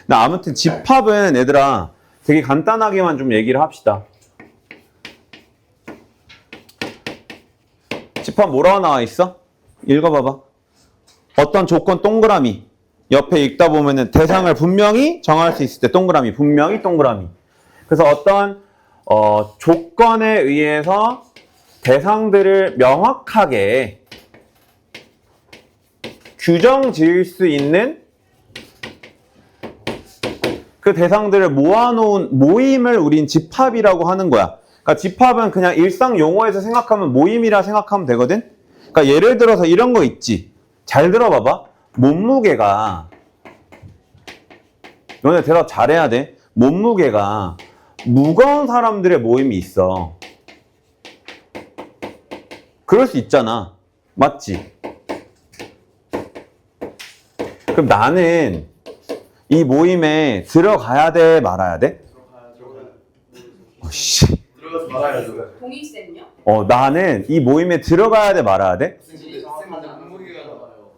나 아무튼 집합은 얘들아 되게 간단하게만 좀 얘기를 합시다. 집합 뭐라고 나와 있어? 읽어봐봐. 어떤 조건 동그라미. 옆에 읽다 보면은 대상을 분명히 정할 수 있을 때 동그라미, 분명히 동그라미. 그래서 어떤 조건에 의해서 대상들을 명확하게 규정 지을 수 있는 그 대상들을 모아놓은 모임을 우린 집합이라고 하는 거야. 그러니까 집합은 그냥 일상 용어에서 생각하면 모임이라 생각하면 되거든. 그러니까 예를 들어서 이런 거 있지. 잘 들어봐봐. 몸무게가 너네 대답 잘해야 돼. 몸무게가 무거운 사람들의 모임이 있어. 그럴 수 있잖아. 맞지? 그럼 나는 이 모임에 들어가야 돼, 말아야 돼? 씨. 들어가서 말아야죠. 동의쌤요? 나는 이 모임에 들어가야 돼, 말아야 돼?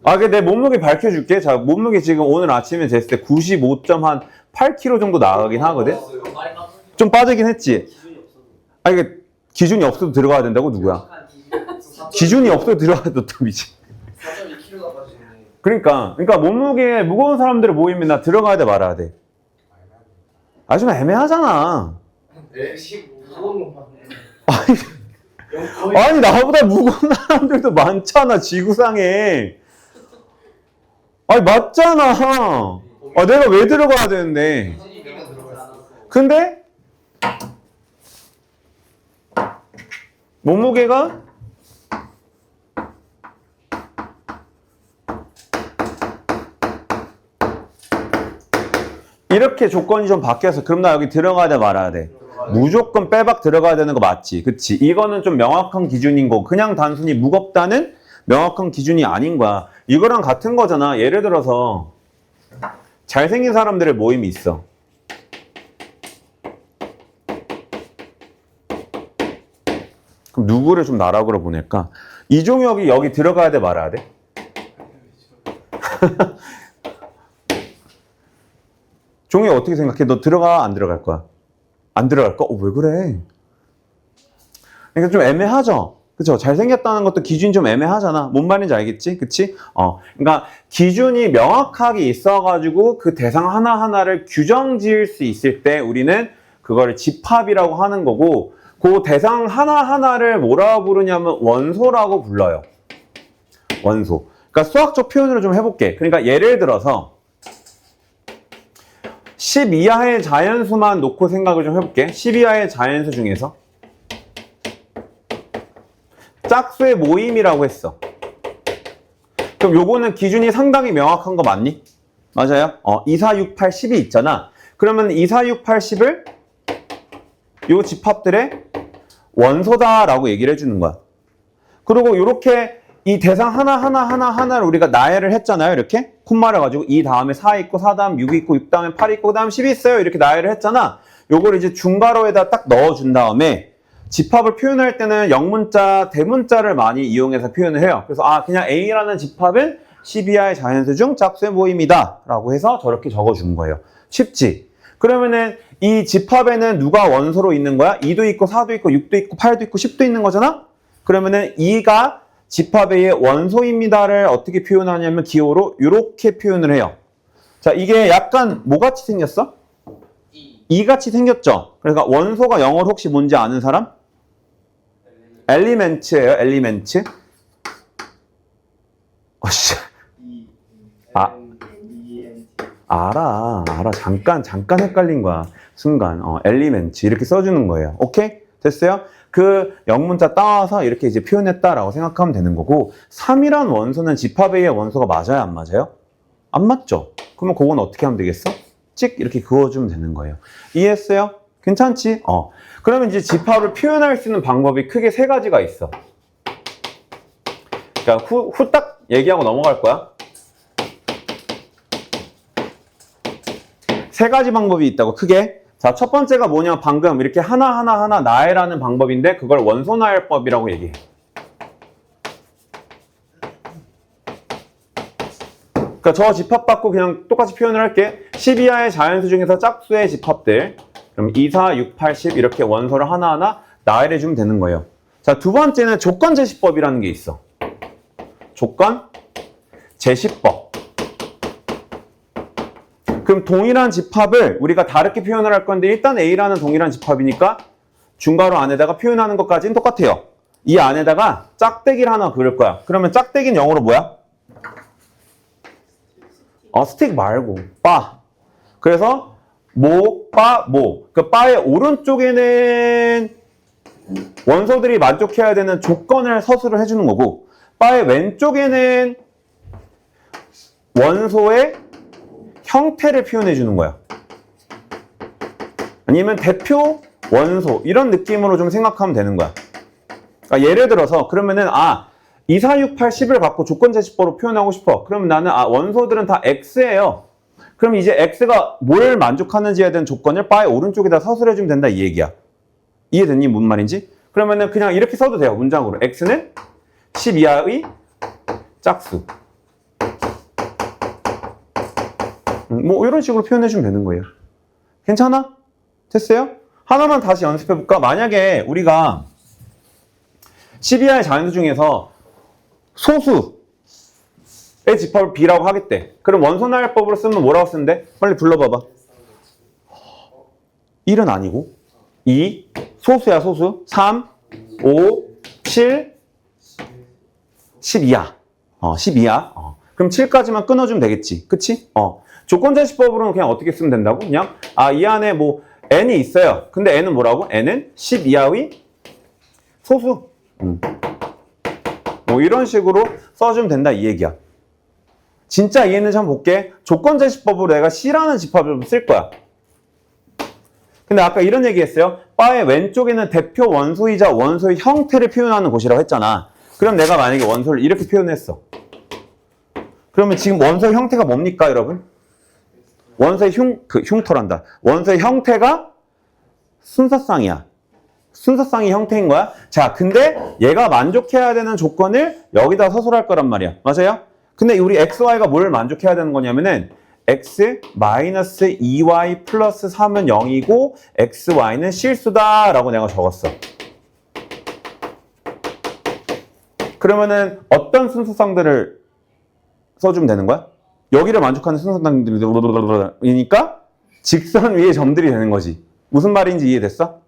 근데 내 몸무게 밝혀줄게. 자, 몸무게 지금 오늘 아침에 쟀을 때 95.8kg 정도 나가긴 하거든? 좀 빠지긴 했지? 이게 기준이 없어도 들어가야 된다고? 누구야? 기준이 없어도 들어가도 또 미치. 4.2kg가 빠지네. 그러니까 몸무게 무거운 사람들의 모임에 나 들어가야 돼, 말아야 돼? 좀 애매하잖아. 아니, 나보다 무거운 사람들도 많잖아, 지구상에. 맞잖아. 내가 왜 들어가야 되는데. 근데 몸무게가 이렇게 조건이 좀 바뀌어서 그럼 나 여기 들어가야 돼, 말아야 돼? 무조건 빼박 들어가야 되는 거 맞지? 그치? 이거는 좀 명확한 기준인 거고 그냥 단순히 무겁다는 명확한 기준이 아닌 거야. 이거랑 같은 거잖아. 예를 들어서 잘생긴 사람들의 모임이 있어. 그럼 누구를 좀 나락으로 보낼까? 이종혁이 여기 들어가야 돼, 말아야 돼? 종혁이 어떻게 생각해? 너 들어가, 안 들어갈 거야? 안 들어갈 거? 왜 그래? 그러니까 좀 애매하죠? 그쵸? 잘생겼다는 것도 기준이 좀 애매하잖아. 뭔 말인지 알겠지? 그치? 그러니까 기준이 명확하게 있어가지고 그 대상 하나하나를 규정 지을 수 있을 때 우리는 그거를 집합이라고 하는 거고 그 대상 하나하나를 뭐라고 부르냐면 원소라고 불러요. 원소. 그러니까 수학적 표현으로 좀 해볼게. 그러니까 예를 들어서 10 이하의 자연수만 놓고 생각을 좀 해볼게. 10 이하의 자연수 중에서 짝수의 모임이라고 했어. 그럼 요거는 기준이 상당히 명확한 거 맞니? 맞아요? 2, 4, 6, 8, 10이 있잖아. 그러면 2, 4, 6, 8, 10을 요 집합들의 원소다라고 얘기를 해주는 거야. 그리고 요렇게 이 대상 하나를 우리가 나열을 했잖아요. 이렇게 콤마를 가지고 2 다음에 4 있고 4 다음 6 있고 6 다음에 8 있고 그 다음 10이 있어요. 이렇게 나열을 했잖아. 요걸 이제 중괄호에다 딱 넣어준 다음에 집합을 표현할 때는 영문자, 대문자를 많이 이용해서 표현을 해요. 그래서 그냥 A라는 집합은 10 이하의 자연수 중 짝수의 모임이다 라고 해서 저렇게 적어준 거예요. 쉽지? 그러면은 이 집합에는 누가 원소로 있는 거야? 2도 있고 4도 있고 6도 있고 8도 있고 10도 있는 거잖아? 그러면은 2가 집합의 원소입니다를 어떻게 표현하냐면 기호로 이렇게 표현을 해요. 자, 이게 약간 뭐같이 생겼어? 2같이 생겼죠? 그러니까 원소가 영어로 혹시 뭔지 아는 사람? 엘리멘트예요, 엘리멘트. 알아. 잠깐 헷갈린 거야. 순간. 엘리멘트. 이렇게 써주는 거예요. 오케이? 됐어요? 그 영문자 따와서 이렇게 이제 표현했다라고 생각하면 되는 거고, 3이란 원소는 집합 A의 원소가 맞아요, 안 맞아요? 안 맞죠? 그러면 그건 어떻게 하면 되겠어? 찍! 이렇게 그어주면 되는 거예요. 이해했어요? 괜찮지? 그러면 이제 집합을 표현할 수 있는 방법이 크게 3가지가 있어. 그러니까 후딱 얘기하고 넘어갈 거야. 3가지 방법이 있다고, 크게. 자, 첫 번째가 뭐냐? 방금 이렇게 하나하나 나열하는 방법인데 그걸 원소 나열법이라고 얘기해. 그러니까 저 집합 받고 그냥 똑같이 표현을 할게. 10 이하의 자연수 중에서 짝수의 집합들. 그럼 2, 4, 6, 8, 10 이렇게 원소를 하나하나 나열해주면 되는 거예요. 자, 두 번째는 조건 제시법이라는 게 있어. 조건 제시법. 그럼 동일한 집합을 우리가 다르게 표현을 할 건데 일단 A라는 동일한 집합이니까 중괄호 안에다가 표현하는 것까지는 똑같아요. 이 안에다가 짝대기를 하나 그릴 거야. 그러면 짝대기는 영어로 뭐야? 스틱 말고 바. 그래서 모, 바, 모. 그 바의 오른쪽에는 원소들이 만족해야 되는 조건을 서술을 해주는 거고 바의 왼쪽에는 원소의 형태를 표현해 주는 거야. 아니면 대표 원소 이런 느낌으로 좀 생각하면 되는 거야. 그러니까 예를 들어서 그러면은 2, 4, 6, 8, 10을 갖고 조건 제시법으로 표현하고 싶어. 그러면 나는 원소들은 다 X예요. 그럼 이제 X가 뭘 만족하는지에 대한 조건을 바의 오른쪽에다 서술해 주면 된다 이 얘기야. 이해됐니? 무슨 말인지? 그러면은 그냥 이렇게 써도 돼요. 문장으로. X는 10 이하의 짝수. 뭐 이런 식으로 표현해 주면 되는 거예요. 괜찮아? 됐어요? 하나만 다시 연습해 볼까? 만약에 우리가 10 이하의 자연수 중에서 소수의 집합을 B라고 하겠대. 그럼 원소나열법으로 쓰면 뭐라고 쓰는데? 빨리 불러봐봐. 1은 아니고 2, 소수야 소수. 3, 5, 7, 12야. 12야. 그럼 7까지만 끊어주면 되겠지. 그치? 조건제시법으로는 그냥 어떻게 쓰면 된다고? 그냥 이 안에 뭐 n이 있어요. 근데 n은 뭐라고? n은 10 이하의 소수. 뭐 이런 식으로 써주면 된다 이 얘기야. 진짜 이해했는지 한번 볼게. 조건제시법으로 내가 C라는 집합을 쓸 거야. 근데 아까 이런 얘기 했어요. 바의 왼쪽에는 대표 원소이자 원소의 형태를 표현하는 곳이라고 했잖아. 그럼 내가 만약에 원소를 이렇게 표현했어. 그러면 지금 원소의 형태가 뭡니까 여러분? 원소의 흉터란다. 원소의 형태가 순서쌍이야. 순서쌍이 형태인 거야. 자, 근데 얘가 만족해야 되는 조건을 여기다 서술할 거란 말이야. 맞아요? 근데 우리 XY가 뭘 만족해야 되는 거냐면은 X 마이너스 2Y 플러스 3은 0이고 XY는 실수다 라고 내가 적었어. 그러면은 어떤 순서쌍들을 써주면 되는 거야? 여기를 만족하는 순서쌍들이니까 직선 위에 점들이 되는 거지. 무슨 말인지 이해됐어?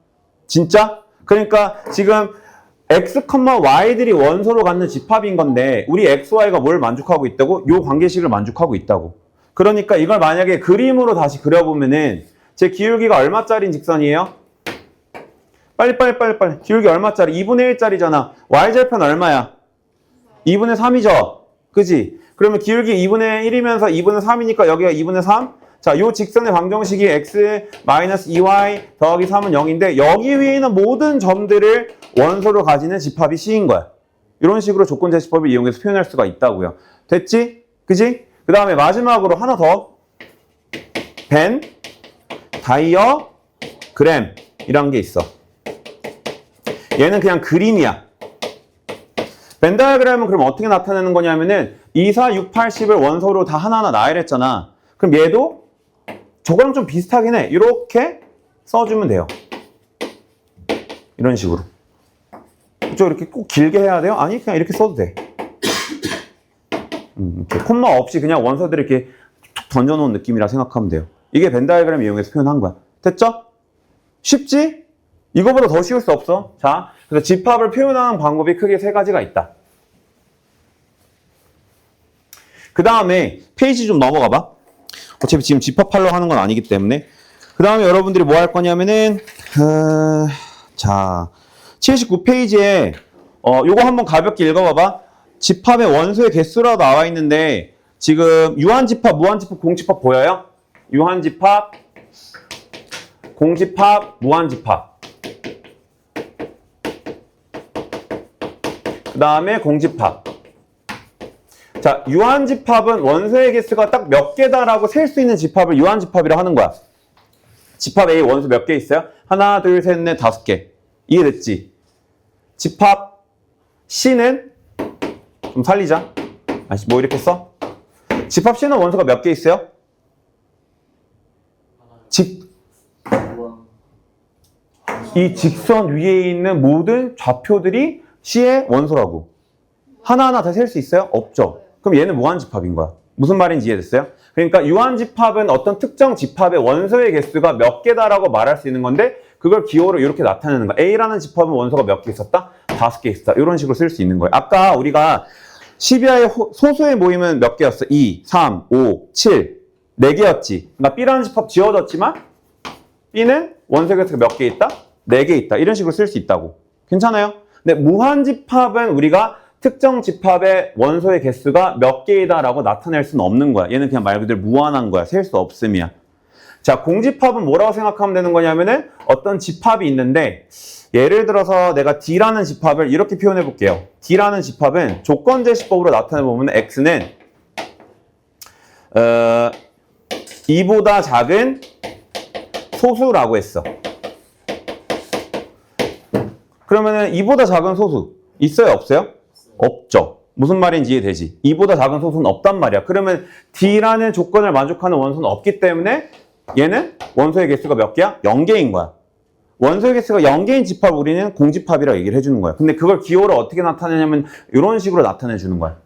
진짜? 그러니까 지금 X, Y들이 원소로 갖는 집합인 건데 우리 XY가 뭘 만족하고 있다고? 요 관계식을 만족하고 있다고. 그러니까 이걸 만약에 그림으로 다시 그려보면은 제 기울기가 얼마짜리인 직선이에요? 빨리. 기울기 얼마짜리? 2분의 1짜리잖아. Y절편 얼마야? 2분의 3이죠? 그지? 그러면 기울기 2분의 1이면서 2분의 3이니까 여기가 2분의 3? 자, 요 직선의 방정식이 x 마이너스 2y 더하기 3은 0인데 여기 위에 있는 모든 점들을 원소로 가지는 집합이 C인 거야. 이런 식으로 조건제시법을 이용해서 표현할 수가 있다고요. 됐지? 그지? 그 다음에 마지막으로 하나 더. 벤 다이어그램이라는 게 있어. 얘는 그냥 그림이야. 벤 다이어그램은 그럼 어떻게 나타내는 거냐면은 2, 4, 6, 8, 10을 원소로 다 하나하나 나열했잖아. 그럼 얘도 저거랑 좀 비슷하긴 해. 이렇게 써주면 돼요. 이런 식으로. 그쵸? 이렇게 꼭 길게 해야 돼요? 아니, 그냥 이렇게 써도 돼. 이렇게 콤마 없이 그냥 원소들을 이렇게 툭 던져놓은 느낌이라 생각하면 돼요. 이게 벤 다이어그램 이용해서 표현한 거야. 됐죠? 쉽지? 이거보다 더 쉬울 수 없어. 자, 그래서 집합을 표현하는 방법이 크게 세 가지가 있다. 그 다음에 페이지 좀 넘어가 봐. 어차피 지금 집합하려고 하는 건 아니기 때문에. 그 다음에 여러분들이 뭐 할 거냐면은 자 79페이지에 요거 한번 가볍게 읽어봐봐. 집합의 원소의 개수라고 나와 있는데 지금 유한집합, 무한집합, 공집합 보여요? 유한집합, 공집합, 무한집합. 그 다음에 공집합. 자, 유한집합은 원소의 개수가 딱 몇 개다라고 셀 수 있는 집합을 유한집합이라고 하는 거야. 집합 A 원소 몇 개 있어요? 하나, 둘, 셋, 넷, 5개. 이해됐지? 집합 C는 좀 살리자. 뭐 이렇게 써? 집합 C는 원소가 몇 개 있어요? 이 직선 위에 있는 모든 좌표들이 C의 원소라고. 하나하나 다 셀 수 있어요? 없죠. 그럼 얘는 무한집합인 거야. 무슨 말인지 이해됐어요? 그러니까 유한집합은 어떤 특정 집합의 원소의 개수가 몇 개다라고 말할 수 있는 건데 그걸 기호로 이렇게 나타내는 거야. A라는 집합은 원소가 몇 개 있었다? 5개 있었다. 이런 식으로 쓸 수 있는 거예요. 아까 우리가 12하의 소수의 모임은 몇 개였어? 2, 3, 5, 7, 4개였지. 그러니까 B라는 집합 지워졌지만 B는 원소의 개수가 몇 개 있다? 4개 있다. 이런 식으로 쓸 수 있다고. 괜찮아요? 근데 무한집합은 우리가 특정 집합의 원소의 개수가 몇 개이다라고 나타낼 수는 없는 거야. 얘는 그냥 말 그대로 무한한 거야. 셀 수 없음이야. 자, 공집합은 뭐라고 생각하면 되는 거냐면은 어떤 집합이 있는데 예를 들어서 내가 D라는 집합을 이렇게 표현해 볼게요. D라는 집합은 조건제시법으로 나타내 보면 X는 2보다 작은 소수라고 했어. 그러면은 2보다 작은 소수 있어요, 없어요? 없죠. 무슨 말인지 이해되지? 2보다 작은 소수는 없단 말이야. 그러면 D라는 조건을 만족하는 원소는 없기 때문에 얘는 원소의 개수가 몇 개야? 0개인 거야. 원소의 개수가 0개인 집합을 우리는 공집합이라고 얘기를 해주는 거야. 근데 그걸 기호로 어떻게 나타내냐면 이런 식으로 나타내 주는 거야.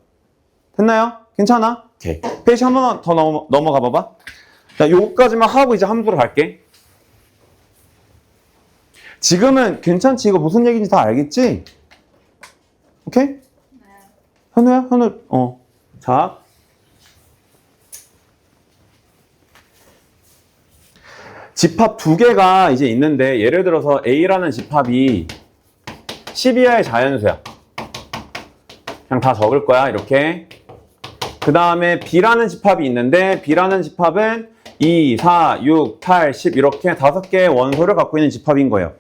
됐나요? 괜찮아? 오케이. 페이지 한 번 더 넘어가 봐봐. 자, 요거까지만 하고 이제 함수로 갈게. 지금은 괜찮지? 이거 무슨 얘기인지 다 알겠지? 오케이? 네. 현우야? 현우, 자. 집합 2개가 이제 있는데, 예를 들어서 A라는 집합이 12하의 자연수야. 그냥 다 적을 거야, 이렇게. 그 다음에 B라는 집합이 있는데, B라는 집합은 2, 4, 6, 8, 10 이렇게 5개의 원소를 갖고 있는 집합인 거예요.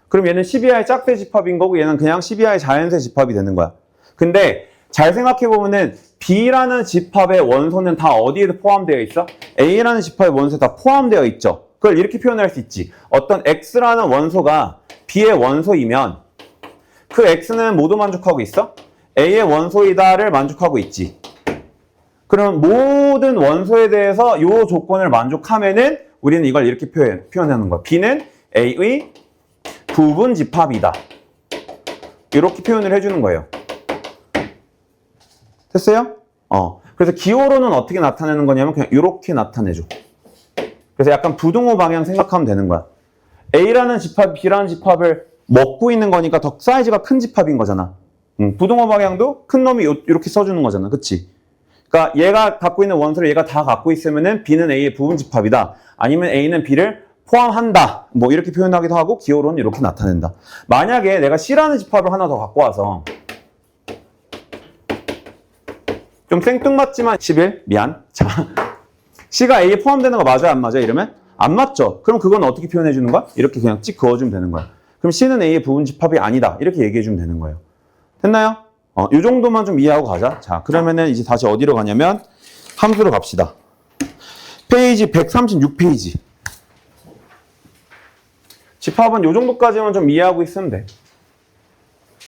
그럼 얘는 12하의 짝수 집합인 거고 얘는 그냥 12하의 자연수 집합이 되는 거야. 근데 잘 생각해보면은 B라는 집합의 원소는 다 어디에 포함되어 있어? A라는 집합의 원소에 다 포함되어 있죠. 그걸 이렇게 표현할 수 있지. 어떤 X라는 원소가 B의 원소이면 그 X는 모두 만족하고 있어? A의 원소이다를 만족하고 있지. 그럼 모든 원소에 대해서 이 조건을 만족하면은 우리는 이걸 이렇게 표현하는 거야. B는 A의 부분 집합이다. 이렇게 표현을 해주는 거예요. 됐어요? 그래서 기호로는 어떻게 나타내는 거냐면 그냥 이렇게 나타내줘. 그래서 약간 부등호 방향 생각하면 되는 거야. A라는 집합, B라는 집합을 먹고 있는 거니까 더 사이즈가 큰 집합인 거잖아. 부등호 방향도 큰 놈이 이렇게 써주는 거잖아. 그치? 그러니까 얘가 갖고 있는 원소를 얘가 다 갖고 있으면은 B는 A의 부분 집합이다. 아니면 A는 B를 포함한다. 뭐 이렇게 표현하기도 하고 기호로는 이렇게 나타낸다. 만약에 내가 C라는 집합을 하나 더 갖고 와서 좀 생뚱맞지만 11? 미안. 자, C가 A에 포함되는 거 맞아요? 안 맞아요? 이러면? 안 맞죠? 그럼 그건 어떻게 표현해 주는 거야? 이렇게 그냥 찍 그어주면 되는 거야. 그럼 C는 A의 부분 집합이 아니다. 이렇게 얘기해 주면 되는 거예요. 됐나요? 이 정도만 좀 이해하고 가자. 자, 그러면은 이제 다시 어디로 가냐면 함수로 갑시다. 페이지 136페이지. 집합은 이 정도까지만 좀 이해하고 있으면 돼.